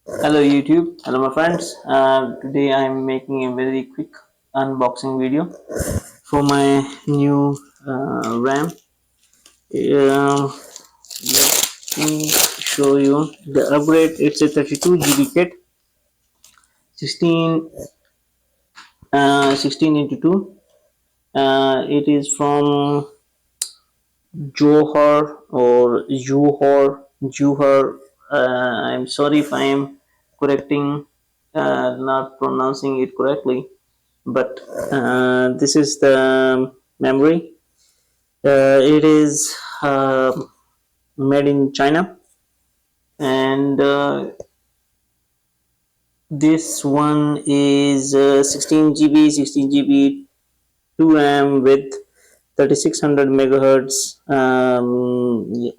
Hello YouTube, hello my friends. Today I'm making a very quick unboxing video for my new RAM. Let me show you the upgrade. It's a 32 GB kit, 16 16 into 2. It is from JUHOR or JUHOR. I'm sorry if I am correcting, not pronouncing it correctly, but this is the memory. It is made in China, and this one is 16 GB 2 RAM with 3600 megahertz,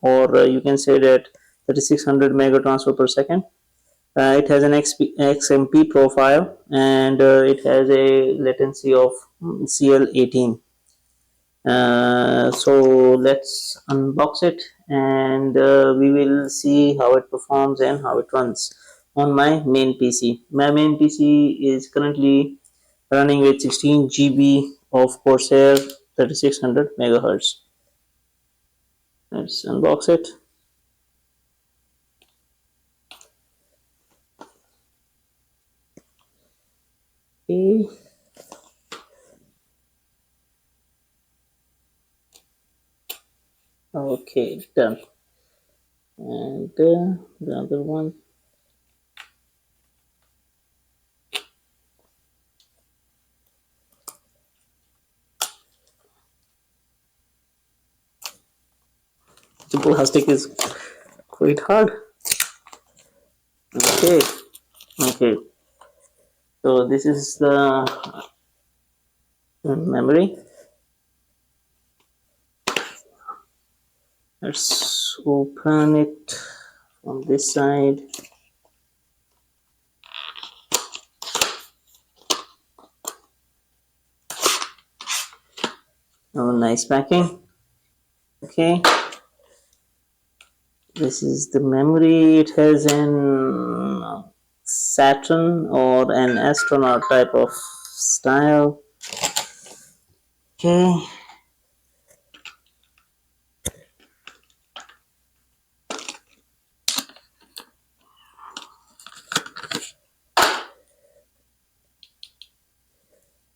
or you can say that 3600 mega transfer per second. It has an XMP profile, and it has a latency of CL18. So let's unbox it, and we will see how it performs and how it runs on my main PC. My main PC is currently running with 16 GB of Corsair 3600 megahertz. Let's unbox it. Okay. Okay, done. And the other one. The plastic is quite hard. Okay, okay. So this is the memory. Let's open it from this side. Oh, nice packing. Okay, this is the memory. It has an Saturn or an astronaut type of style. Okay.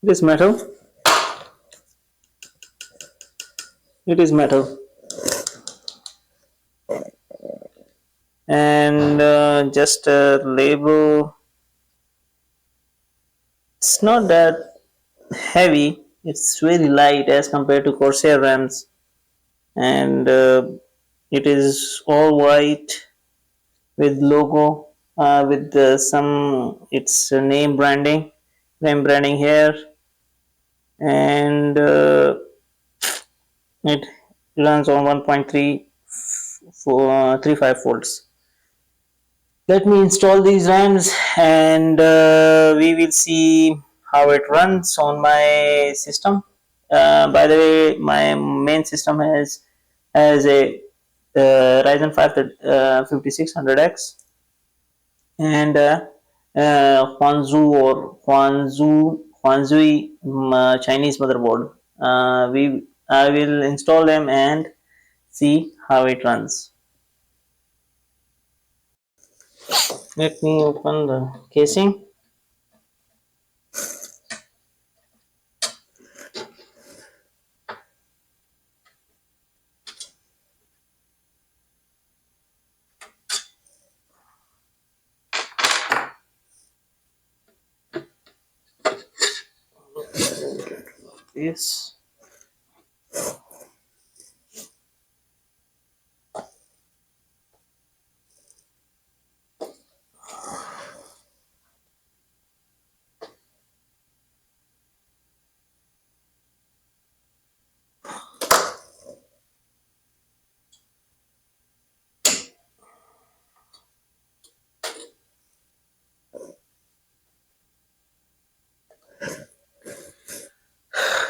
It is metal. It is metal. And just a label. It's not that heavy. It's very light as compared to Corsair RAMs, and it is all white with logo, with some its name branding here, and it runs on 1.35 volts. Let me install these RAMs, and we will see how it runs on my system. By the way, my main system has a Ryzen 5 5600X, and Huanzhui Chinese motherboard. I will install them and see how it runs. Let me open the casing. This.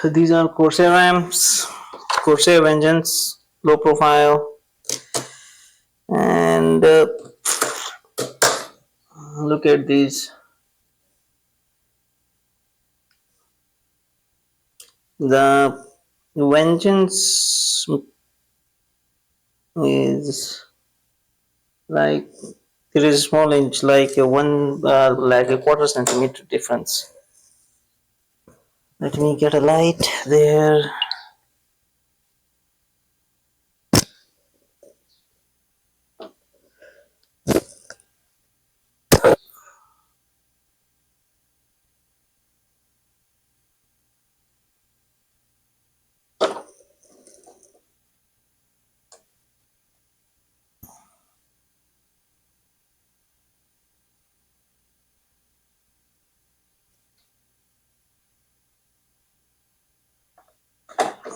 These are Corsair ramps, Corsair Vengeance, low profile, and Look at these. The vengeance is like there is a small inch, like a one, like a quarter centimeter difference. Let me get a light there.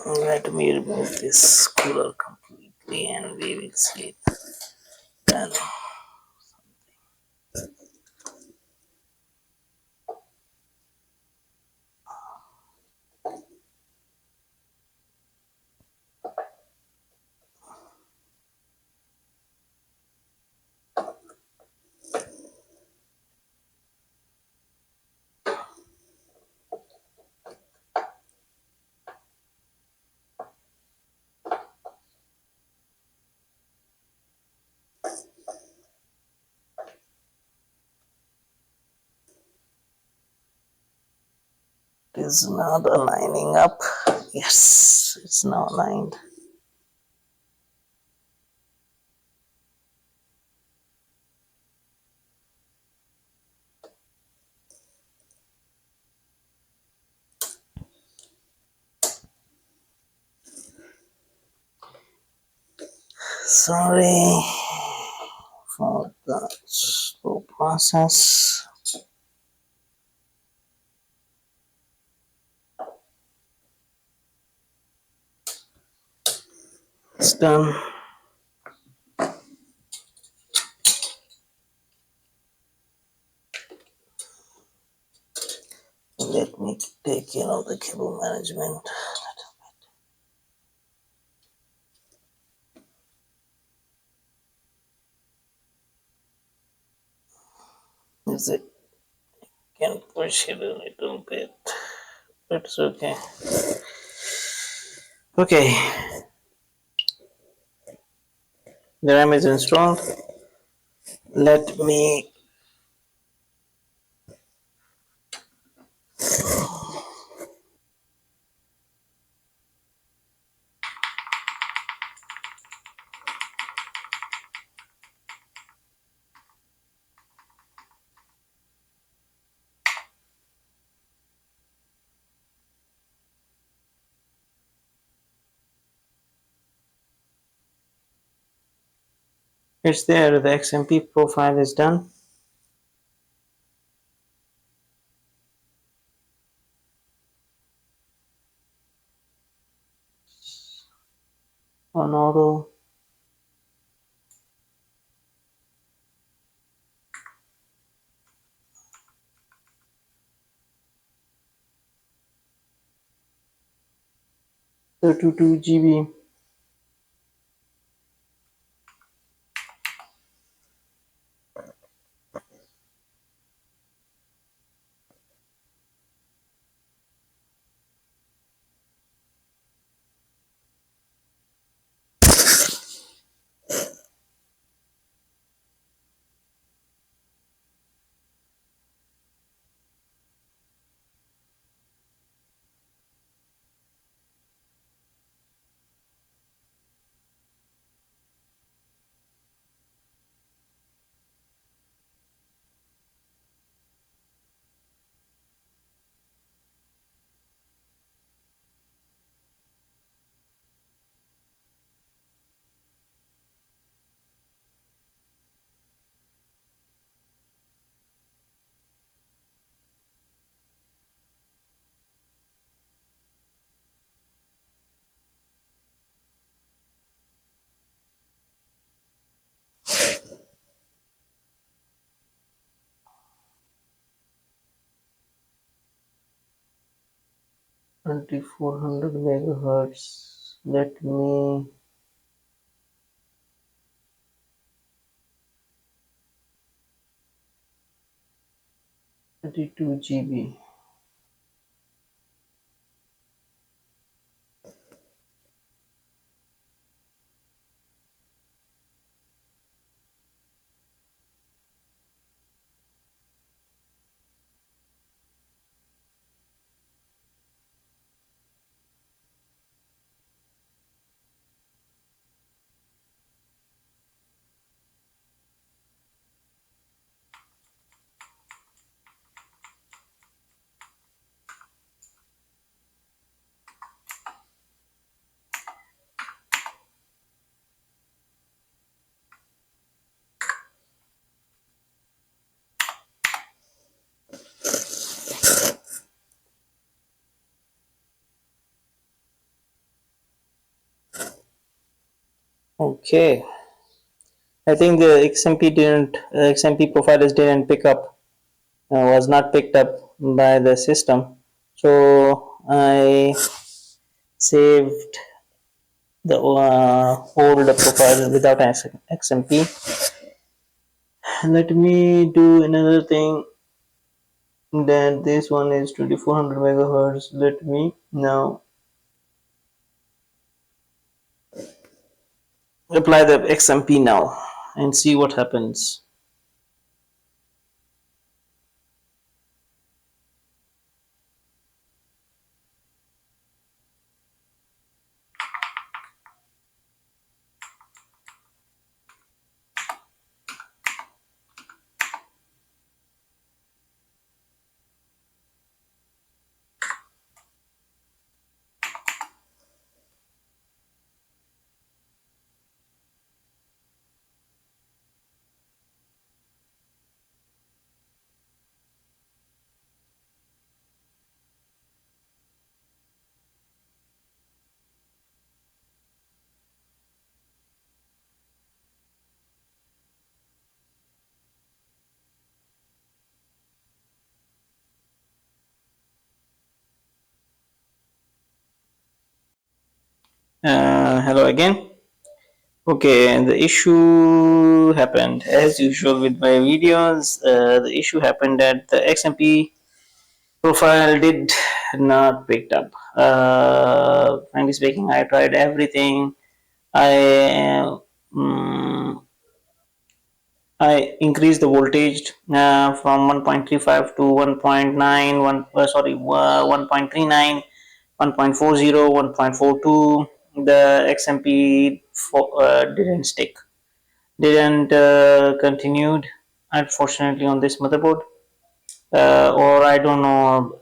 Let me remove this cooler completely and we will sleep. Then it is not aligning up. Yes, it's now aligned. Sorry for the slow process. It's done. Let me take care of the cable management. Is it can push it a little bit? It's okay. Okay, the RAM is installed. Let me it's there, the XMP profile is done. On auto. The 22 GB. $2400 megahertz. Let me 32 GB. Okay, I think the XMP profilers didn't pick up, was not picked up by the system. So I saved the old profile without XMP. Let me do another thing. That this one is 2400 megahertz. Let me now apply the XMP now and see what happens. Hello again. Okay, and the issue happened as usual with my videos. The issue happened that the XMP profile did not picked up. Frankly speaking, I tried everything. I I increased the voltage from 1.35 to 1.9, 1.39, 1.40, 1.42. The XMP didn't stick, didn't continued, unfortunately, on this motherboard. Or I don't know,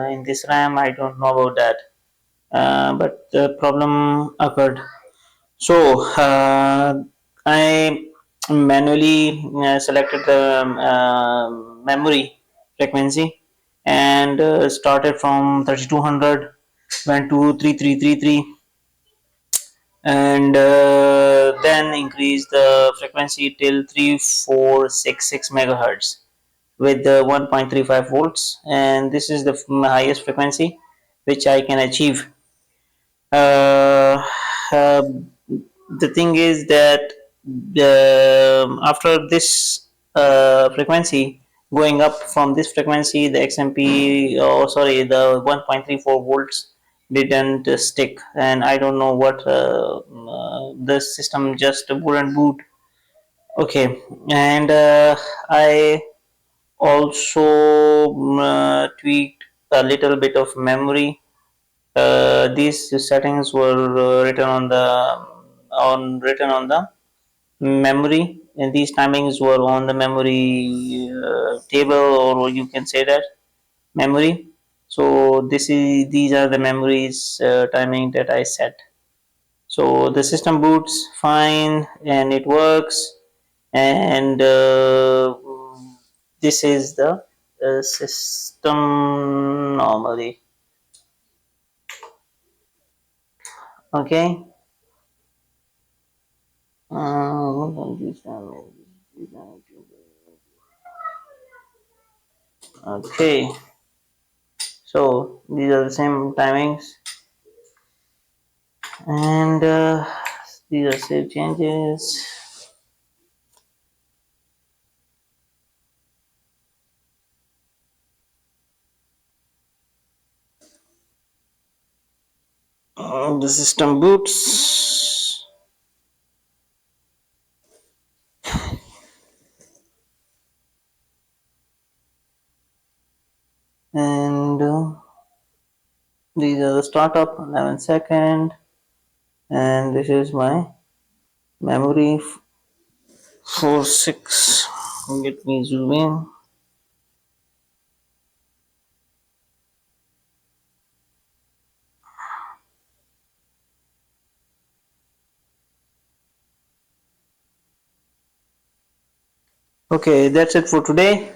in this RAM, I don't know about that. But the problem occurred. So I manually selected the memory frequency and started from 3200, went to 3333, and then increased the frequency till 3466 megahertz with the 1.35 volts, and this is the highest frequency which I can achieve. uh, uh, the thing is that after this frequency, going up from this frequency, the XMP, oh sorry, the 1.34 volts didn't stick, and I don't know what, the system just wouldn't boot. Okay, and I also tweaked a little bit of memory. These settings were written on the memory, and these timings were on the memory table, or you can say that memory. So these are the memories timing that I set. So the system boots fine and it works, and this is the system normally. Okay. Okay, so these are the same timings, and these are save changes. The system boots, and these are the startup 11 second, and this is my memory 46. Let me zoom in. Okay, that's it for today.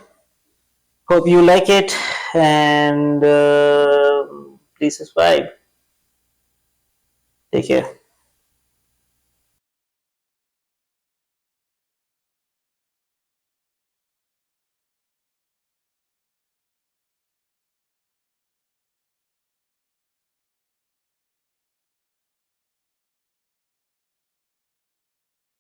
Hope you like it, and please subscribe. Take care.